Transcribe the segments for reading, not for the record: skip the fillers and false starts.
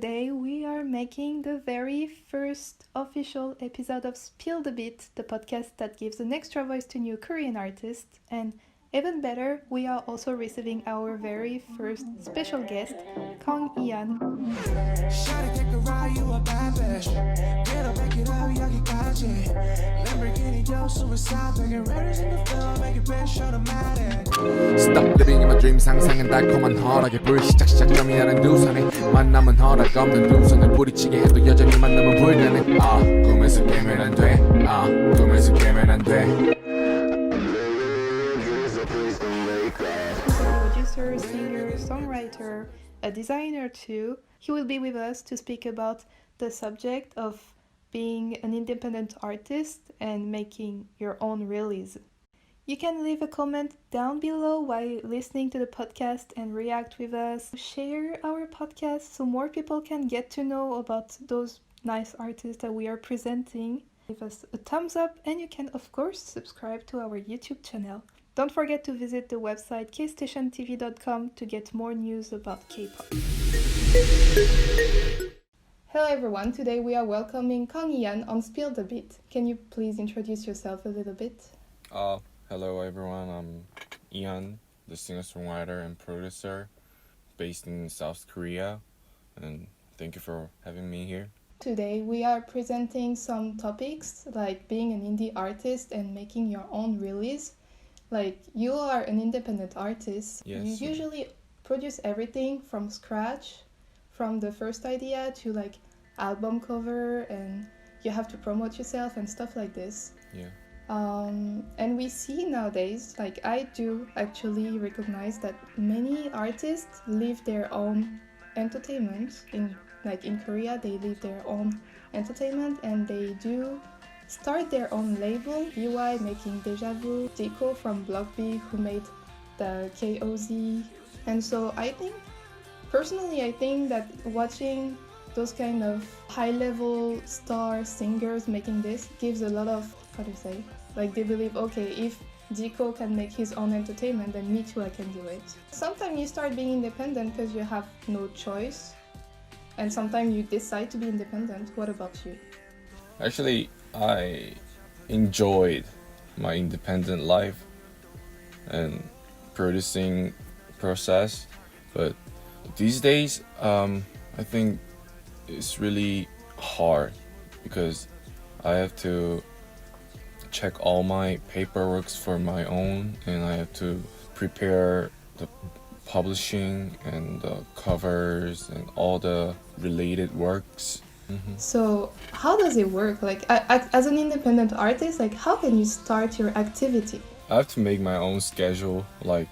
today we are making the very first official episode of Spill the Beat, the podcast that gives an extra voice to new Korean artists. And even better, we are also receiving our very first special guest, KANG IAN. Stop living in my dream 상상은 달콤한 허락의 불 시작점이라는 두 손에 만남은 허락 없는 두 손을 부딪히게 해도 여전히 만남은 불가능 꿈에서 깨면 안 돼 꿈에서 깨면 안 돼 Producer, singer, songwriter, a designer too. He will be with us to speak about the subject of being an independent artist and making your own release. You can leave a comment down below while listening to the podcast and react with us. Share our podcast so more people can get to know about those nice artists that we are presenting. Give us a thumbs up and you can of course subscribe to our YouTube channel. Don't forget to visit the website KSTATIONTV.com to get more news about K-pop. Hello everyone, today we are welcoming KANG IAN on Spill the Beat. Can you please introduce yourself a little bit? Hello everyone, I'm Ian, the singer-songwriter and producer based in South Korea, and thank you for having me here. Today we are presenting some topics like being an indie artist and making your own release. Like, you are an independent artist. Yes. You usually produce everything from scratch, from the first idea to like album cover, and you have to promote yourself and stuff like this. Yeah. And we see nowadays, like I do actually recognize that many artists live their own entertainment. In Korea, they live their own entertainment and they do start their own label. BY making Deja Vu, Zico from Block B who made the KOZ. And so I think that watching those kind of high-level star singers making this gives a lot of, like they believe, okay, if Zico can make his own entertainment, then me too, I can do it. Sometimes you start being independent because you have no choice, and sometimes you decide to be independent. What about you? Actually, I enjoyed my independent life and producing process, but these days, I think it's really hard because I have to check all my paperwork for my own, and I have to prepare the publishing and the covers and all the related works. Mm-hmm. So how does it work? Like, as an independent artist, like how can you start your activity? I have to make my own schedule, like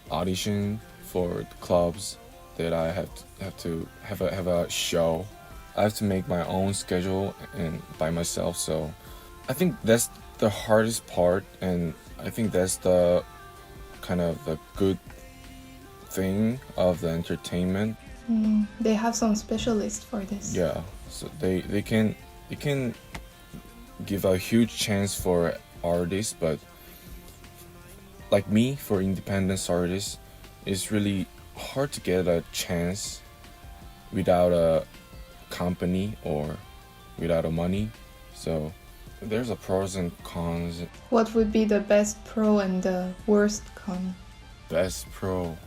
audition for the clubs that I have to have a show. I have to make my own schedule and by myself. So I think that's the hardest part, and I think that's the kind of the good thing of the entertainment. They have some specialists for this. Yeah, so they can give a huge chance for artists, but like me, for independent artists, it's really hard to get a chance without a company or without a money. So there's a pros and cons. What would be the best pro and the worst con? Best pro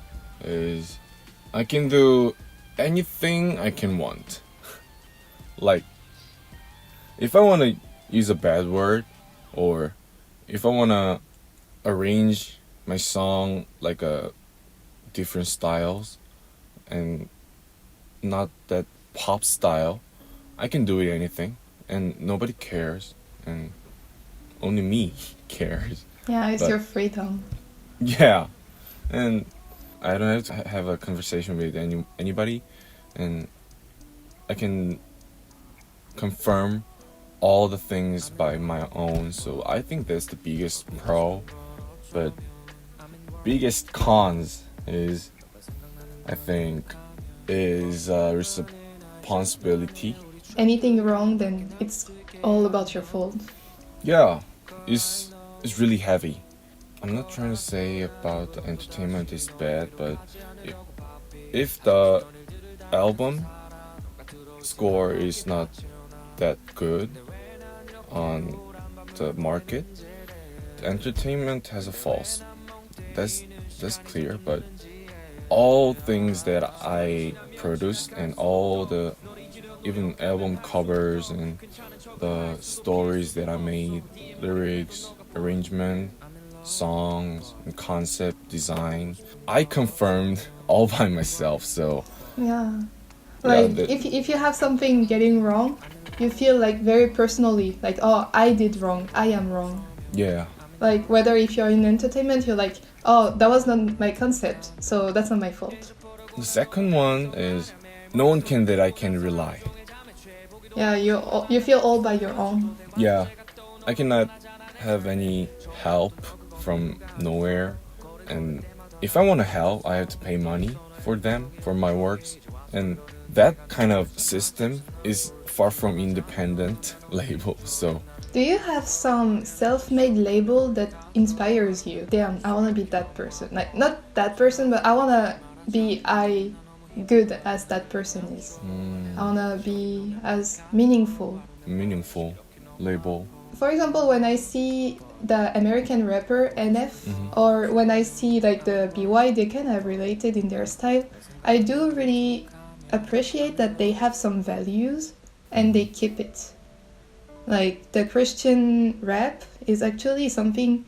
is I can do anything I can want. Like, if I want to use a bad word, or if I want to arrange my song like a different styles and not that pop style, I can do it anything and nobody cares, and only me cares. Yeah, it's your freedom. Yeah, and I don't have to have a conversation with anybody, and I can confirm all the things by my own. So I think that's the biggest pro, but biggest cons is, I think, is responsibility. Anything wrong, then it's all about your fault. Yeah, it's really heavy. I'm not trying to say about the entertainment is bad, but if the album score is not that good on the market. The entertainment has a false. That's clear, but all things that I produced and all the even album covers and the stories that I made, lyrics, arrangement, songs, and concept design, I confirmed all by myself. So Yeah. Like, yeah, if you have something getting wrong, you feel like very personally, like, oh, I did wrong, I am wrong. yeah, Like, whether if you're in entertainment, you're like, oh, that was not my concept, so that's not my fault. the second one is no one can that I can rely. Yeah, you feel all by your own. Yeah, I cannot have any help from nowhere, and if I want to help, I have to pay money for them, for my works, and that kind of system is far from independent label. So Do you have some self-made label that inspires you? Damn, I wanna be that person. Like, not that person, but I wanna be good as that person is. I wanna be as meaningful. meaningful label. For example, when I see the American rapper NF, or when I see like the BY, they kind of related in their style. I do really appreciate that they have some values and they keep it. Like the Christian rap is actually something,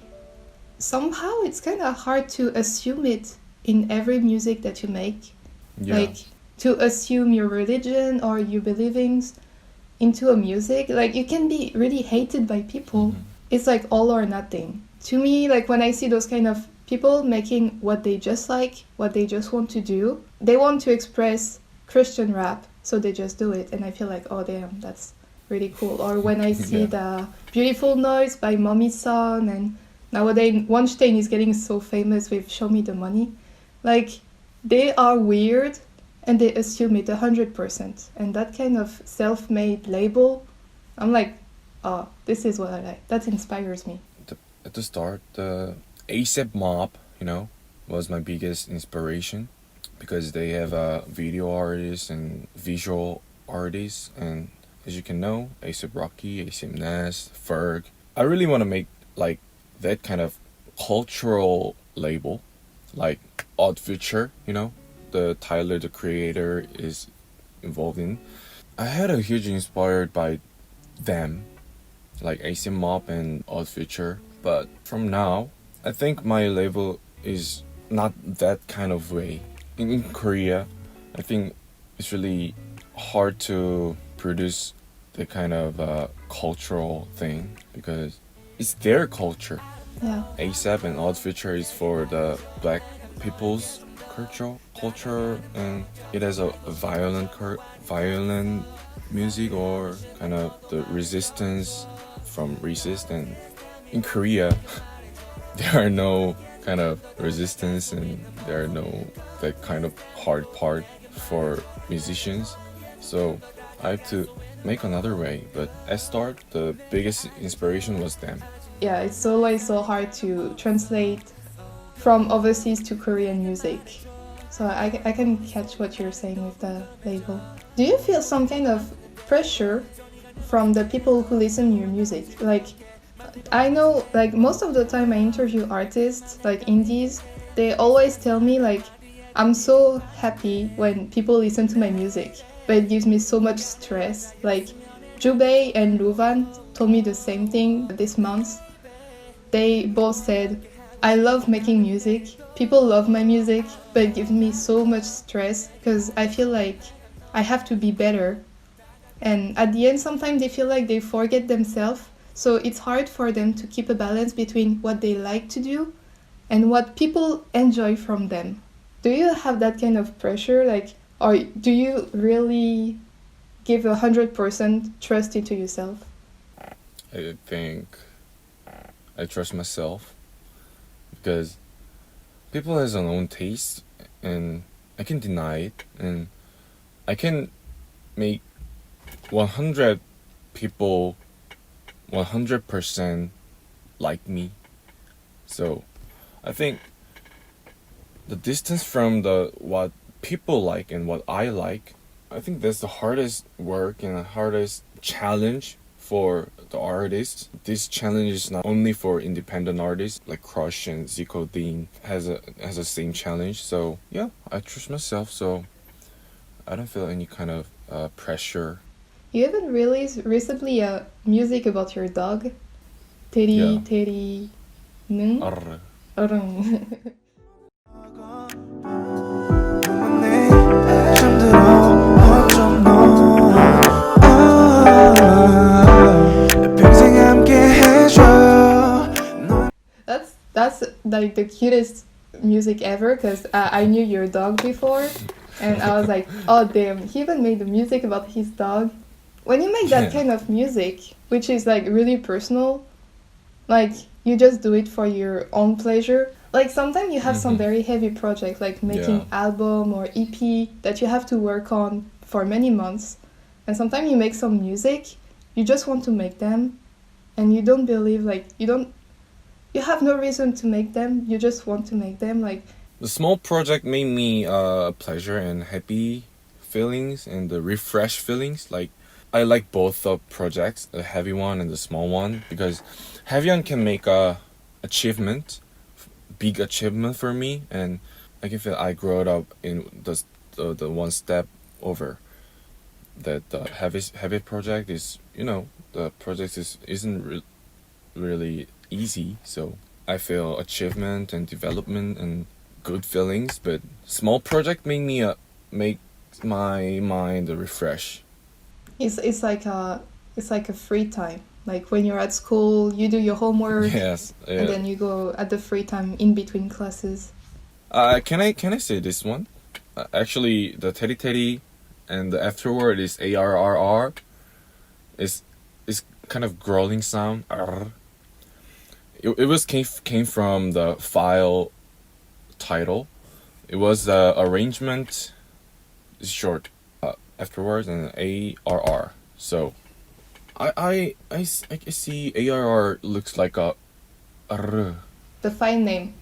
somehow it's kind of hard to assume it in every music that you make. Yeah. Like to assume your religion or your believings into a music. Like you can be really hated by people. It's like all or nothing. To me, like when I see those kind of people making what they just like, what they just want to do, they want to express Christian rap, so they just do it. And I feel like, oh damn, that's really cool. Or when I see the Beautiful Noise by Mommy's Son, and nowadays Weinstein is getting so famous with Show Me the Money. Like, they are weird and they assume it 100%. And that kind of self-made label, I'm like, oh, this is what I like. That inspires me. At the start, the ASAP Mob, was my biggest inspiration because they have video artists and visual artists, and as you can know, ASAP Rocky, ASAP Nas, Ferg. I really want to make like that kind of cultural label, like Odd Future, the Tyler, the creator, is involved in. I had a huge inspired by them, like ASAP Mob and Odd Future. But from now, I think my label is not that kind of way. In Korea, I think it's really hard to produce the kind of cultural thing because it's their culture. Yeah. ASAP and Odd Future is for the black people's culture, and it has a violent music or kind of the resistance from resist. And in Korea, there are no kind of resistance and there are no that kind of hard part for musicians. So I have to make another way. But at start, the biggest inspiration was them. Yeah, it's always so hard to translate from overseas to Korean music. So I can catch what you're saying with the label. Do you feel some kind of pressure from the people who listen to your music? Like, I know, like, most of the time I interview artists, like indies, they always tell me, like, I'm so happy when people listen to my music, but it gives me so much stress. Like, JOOB A and Luvan told me the same thing this month. They both said, I love making music, people love my music, but it gives me so much stress because I feel like I have to be better. And at the end, sometimes they feel like they forget themselves. So it's hard for them to keep a balance between what they like to do and what people enjoy from them. Do you have that kind of pressure? Like, or do you really give 100% trust into yourself? I think I trust myself because people has their own taste and I can deny it, and I can make 100 people 100% like me. So I think the distance from what people like and what I like. I think that's the hardest work and the hardest challenge for the artists. This challenge is not only for independent artists like Crush and Zico Dean has the same challenge. So yeah, I trust myself, so I don't feel any kind of pressure. You even released recently a music about your dog. Teri Yeah. Teri Nung. Arr. Arung. That's like the cutest music ever, because I knew your dog before, and I was like, oh damn, he even made the music about his dog. When you make that Yeah. kind of music, which is like really personal, like you just do it for your own pleasure. Like sometimes you have some Mhm. very heavy project, like making Yeah. album or EP that you have to work on for many months, and sometimes you make some music, you just want to make them, and you don't believe, like you have no reason to make them, you just want to make them. Like The small project made me pleasure and happy feelings and the refresh feelings. Like I like both the projects, the heavy one and the small one, because heavy one can make a achievement, big achievement for me, and I can feel I grew up in the one step over. That the heavy project is, the project isn't really easy, so I feel achievement and development and good feelings. But small project make my mind refresh. it's like a free time. Like when you're at school, you do your homework, Yes, yeah. and then you go at the free time in between classes. Can I say this one? Actually, the Teddy Teddy, and the afterword is ARRR. Is kind of growling sound. Arr. It was came from the file title. It was the arrangement is short afterwards and ARR. So I see ARR looks like a arr. The file name.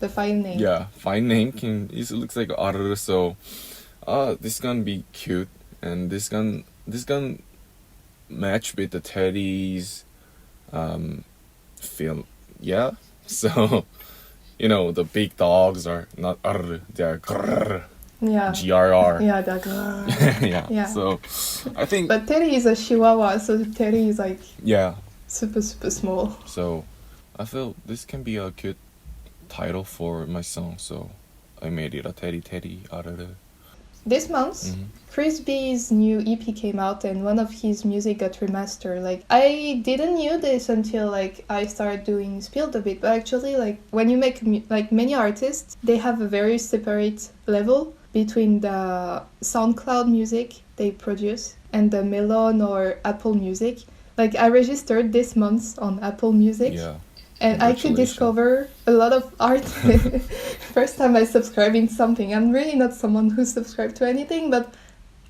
Yeah, fine name it looks like a arr. So this gonna be cute, and this gonna match with the Teddy's film. Yeah. So the big dogs are not arr, they are grrr, Yeah. GRR. Yeah, that. Yeah. Yeah. So I think But Teddy is a Chihuahua, so Teddy is like yeah. super small. So I feel this can be a good title for my song, so I made it a Teddy Teddy arr. This month, Mhm. Chris B's new EP came out, and one of his music got remastered. Like I didn't knew this until like I started doing Spilled a bit, but actually like when you make like many artists, they have a very separate level between the SoundCloud music they produce and the Melon or Apple Music. Like I registered this month on Apple Music. Yeah. And I could Congratulations. discover a lot of art. First time I subscribing something. I'm really not someone who subscribed to anything, but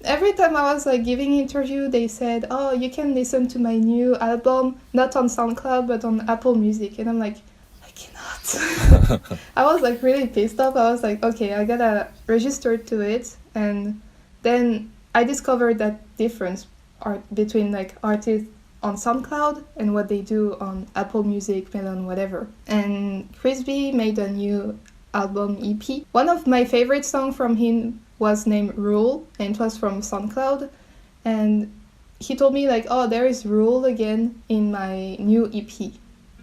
every time I was like giving interview, they said, "Oh, you can listen to my new album not on SoundCloud but on Apple Music," and I'm like, I cannot. I was like really pissed off. I was like, okay, I gotta register to it, and then I discovered that difference between like artists on SoundCloud and what they do on Apple Music, Melon, whatever. And Chris B made a new album EP. One of my favorite songs from him was named Rule, and it was from SoundCloud. And he told me like, oh, there is Rule again in my new EP.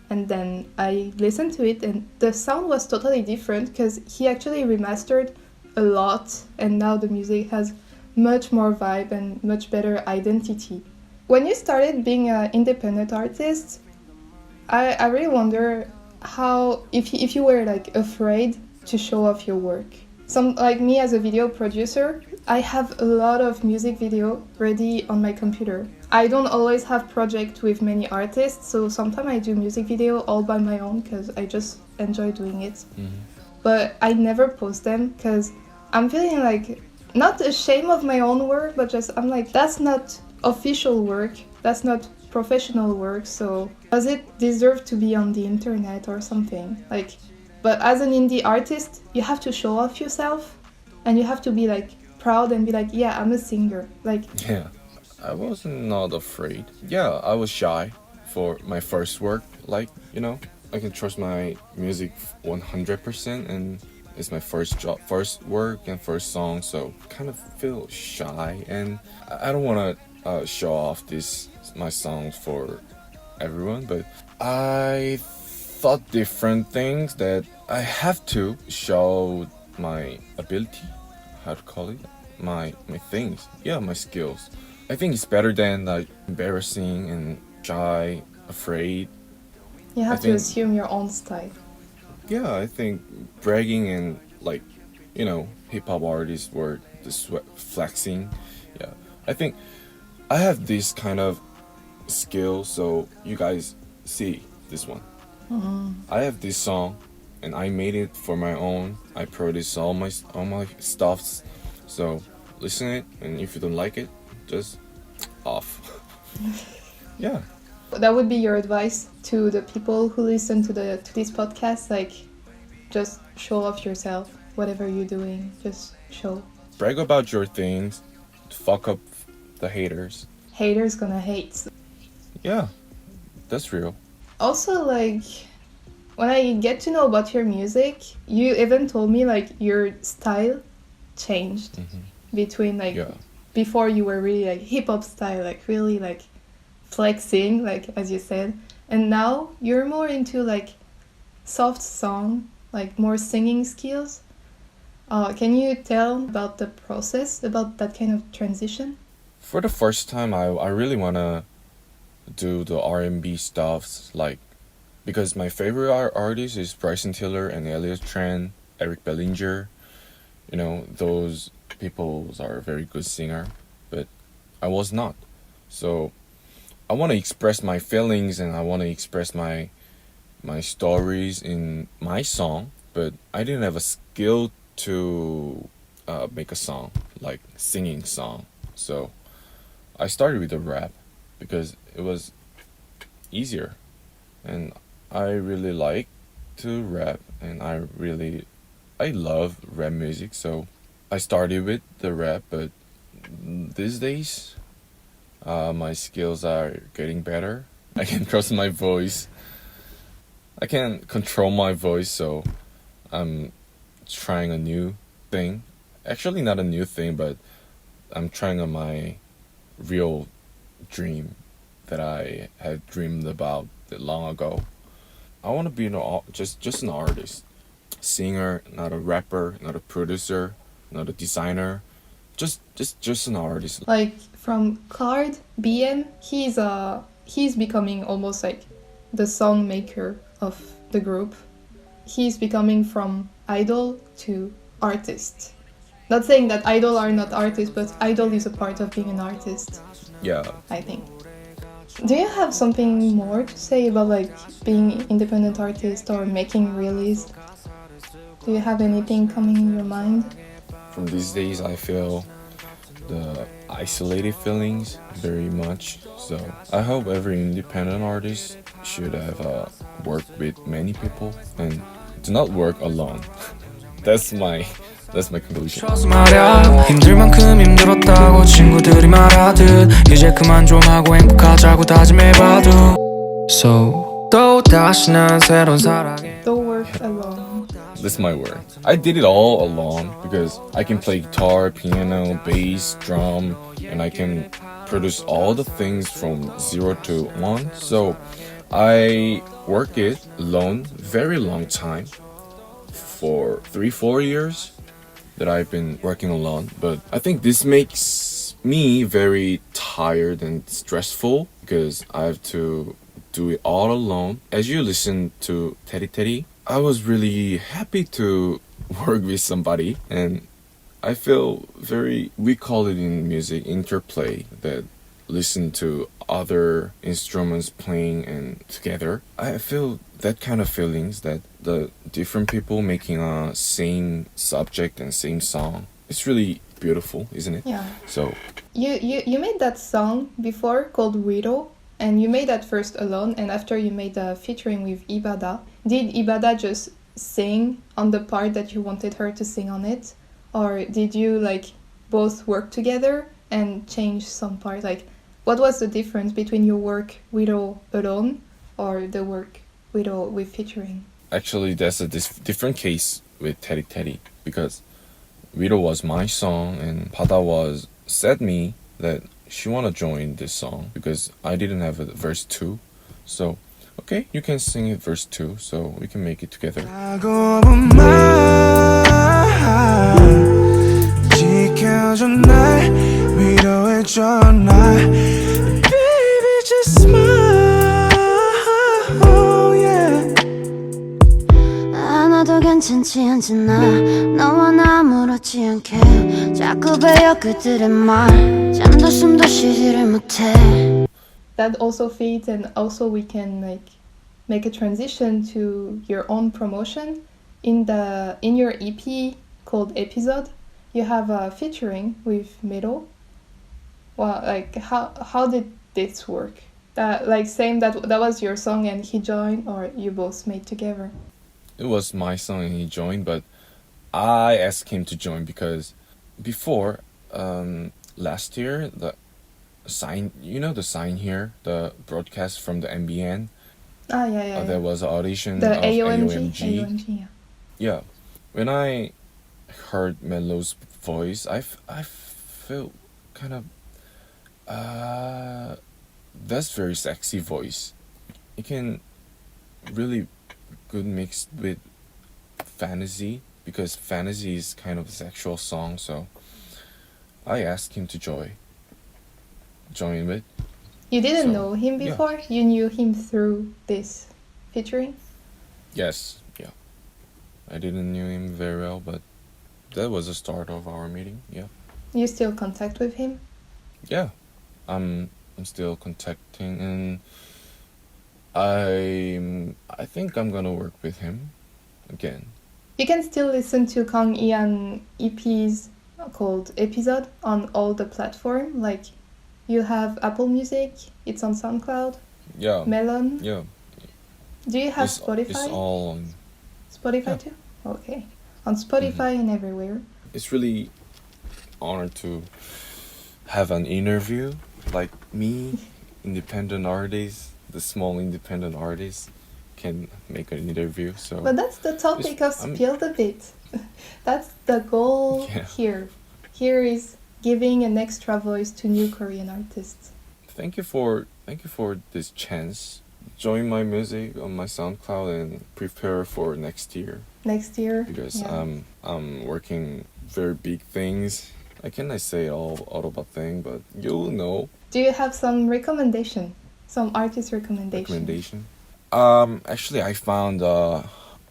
And then I listened to it, and the sound was totally different because he actually remastered a lot, and now the music has much more vibe and much better identity. When you started being an independent artist, I really wonder how if you were like afraid to show off your work. Some like me as a video producer, I have a lot of music video ready on my computer. I don't always have project with many artists, so sometimes I do music video all by my own because I just enjoy doing it. Mhm. But I never post them because I'm feeling like not ashamed of my own work, but just I'm like, that's not official work, that's not professional work, so does it deserve to be on the internet or something? Like, but as an indie artist, you have to show off yourself and you have to be like proud and be like, yeah, I'm a singer. Like, Yeah, I was not afraid. Yeah, I was shy for my first work. Like, I can trust my music 100%, and it's my first job, first work, and first song. So kind of feel shy, and I don't want to show off my songs for everyone, but I thought different things that I have to show my ability, how to call it, my things, yeah, my skills. I think it's better than like embarrassing and shy, afraid. you have I to think- assume your own style. Yeah, I think bragging and like, hip hop artists were flexing. Yeah, I think I have this kind of skill, so you guys see this one. I have this song, and I made it for my own. I produced all my stuffs, so listen it, and if you don't like it, just off. Yeah. That would be your advice to the people who listen to this podcast, like, just show off yourself, whatever you're doing, just show. Brag about your things, fuck up the haters. Haters gonna hate. Yeah, that's real. Also, like, when I get to know about your music, you even told me, like, your style changed between, like, Yeah. before you were really, like, hip-hop style, like, really, like, flexing, like, as you said, and now you're more into, like, soft song, like, more singing skills. Can you tell about the process, about that kind of transition? For the first time, I really wanna do the R&B stuffs, like, because my favorite artist is Bryson Tiller and Elliot Tran, Eric Bellinger. Those people are a very good singer, but I was not. So I want to express my feelings, and I want to express my stories in my song, but I didn't have a skill to make a song, like singing song. So I started with the rap because it was easier, and I really like to rap, and I love rap music. So I started with the rap, but these days my skills are getting better. I can trust my voice. I can control my voice, so I'm trying a new thing. Actually, not a new thing, but I'm trying on my real dream that I had dreamed about long ago. I want to be just an artist, singer, not a rapper, not a producer, not a designer, just an artist. Like, from Card BM, he's becoming almost like the song maker of the group. He's becoming from idol to artist. Not saying that idol are not artists, but idol is a part of being an artist, Yeah. I think. Do you have something more to say about, like, being independent artist or making release? Do you have anything coming in your mind? From these days, I feel the isolated feelings very much. So I hope every independent artist should have worked with many people and do not work alone. That's my conclusion. 말야 힘들 만큼 힘들었다고 친구들이 말하듯 이제 그만 좀 하고 행복하자고 다짐해봐도 So 또 다시 난 새로운 사랑에 Don't work alone. That's my word. I did it all alone because I can play guitar, piano, bass, drum, and I can produce all the things from 0 to 1. So I work it alone very long time, for 3-4 years that I've been working alone. But I think this makes me very tired and stressful because I have to do it all alone. As you listen to Teddy Teddy, I was really happy to work with somebody, and I feel we call it in music interplay, that listen to other instruments playing and together. I feel that kind of feelings, that the different people making a same subject and same song. It's really beautiful, isn't it? Yeah. So You made that song before called Widow, and you made that first alone, and after you made a featuring with Ibada. Did Ibada just sing on the part that you wanted her to sing on it? Or did both work together and change some part? Like, what was the difference between your work Widow alone or the work Widow with featuring? Actually, that's a different case with Teddy Teddy, because Widow was my song and Pada was said me that she wanna join this song because I didn't have a verse 2. So, okay, you can sing it verse 2, so we can make it together. 지켜줘 날 위로해줘 날 Baby just smile oh, yeah. 하나도 괜찮지 않잖아 너와 나 아무렇지 않게 자꾸 배워 그들의 말 잠도 숨도 쉬지를 못해. That also fits, and also we can like make a transition to your own promotion. In your EP called Episode, you have a featuring with Miro. Well, like how did this work? That like same that was your song and he joined, or you both made together? It was my song and he joined, but I asked him to join because before, last year, the sign here, the broadcast from the MBN. Yeah. There was an audition The of AOMG. Yeah. When I heard Melo's voice, I felt kind of that's very sexy voice. It can really good mixed with fantasy, because fantasy is kind of a sexual song. So I asked him to join with. You didn't So, know him yeah. before? You knew him through this featuring? Yes, yeah. I didn't knew him very well, but that was the start of our meeting. Yeah. You still contact with him? Yeah. I'm still contacting, and I think I'm gonna work with him again. You can still listen to Kang Ian EPs called Episode on all the platforms. Like, you have Apple Music, it's on SoundCloud, Yeah. Melon. Yeah. Do you have It's Spotify? all on. Spotify Yeah. too? Okay. On Spotify and everywhere. It's really honored to have an interview like me, independent artist, the small independent artist can make an interview. So But that's the topic of I'm- Spill the Bit. That's the goal Yeah. here. Here is giving an extra voice to new Korean artists. thank you for this chance. Join my music on my SoundCloud and prepare for next year, Next year, because yeah. I'm working very big things. I cannot say all about thing, but you'll know. Do you have some recommendation? Some artist recommendation? Actually, I found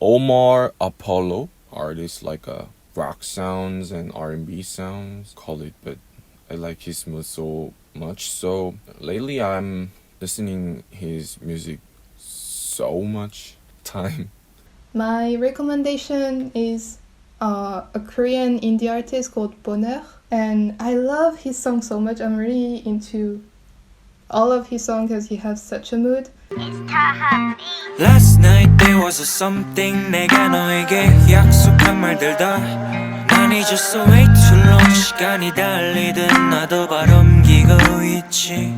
Omar Apollo, artist like rock sounds and R&B sounds, call it, but I like his mood so much. So lately, I'm listening his music so much time. My recommendation is a Korean indie artist called Bonheur, and I love his song so much. I'm really into all of his songs because he has such a mood. Last night there was a something 내가 너에게 약속한 말들 다 난 잊었어 way too long 시간이 달리듯 나도 바람기고 있지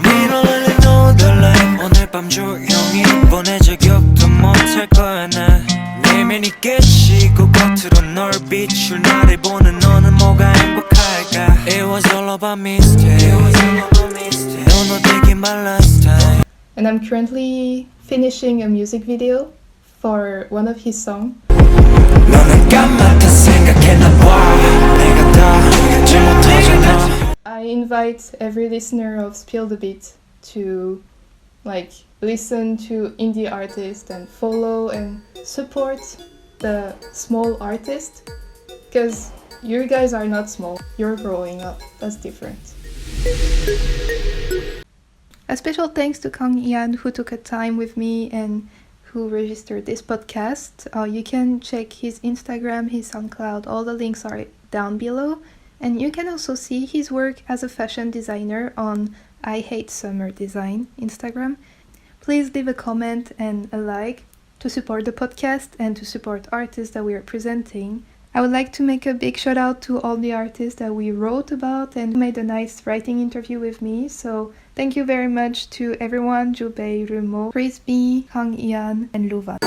We don't really know the line 오늘 밤 조용히 보내자 격도 못할 거야 나 내면 있겠지 그 겉으로 널 비출 나를 보는 너는 뭐가 행복할까 It was all about mistake 넌 어디게 my last time And I'm currently finishing a music video for one of his songs. 너는 까맣게 생각했나 봐 내가 다 알지 못하잖아 I invite every listener of Spill the Beat to like listen to indie artists and follow and support the small artists, because you guys are not small, you're growing up, that's different. A special thanks to Kang Ian, who took a time with me and who registered this podcast. You can check his Instagram, his SoundCloud, all the links are down below. And you can also see his work as a fashion designer on I Hate Summer Design Instagram. Please leave a comment and a like to support the podcast and to support artists that we are presenting. I would like to make a big shout out to all the artists that we wrote about and made a nice writing interview with me. So thank you very much to everyone, JOOB A, Rumo, Frisbee, KANG IAN, and Luvan.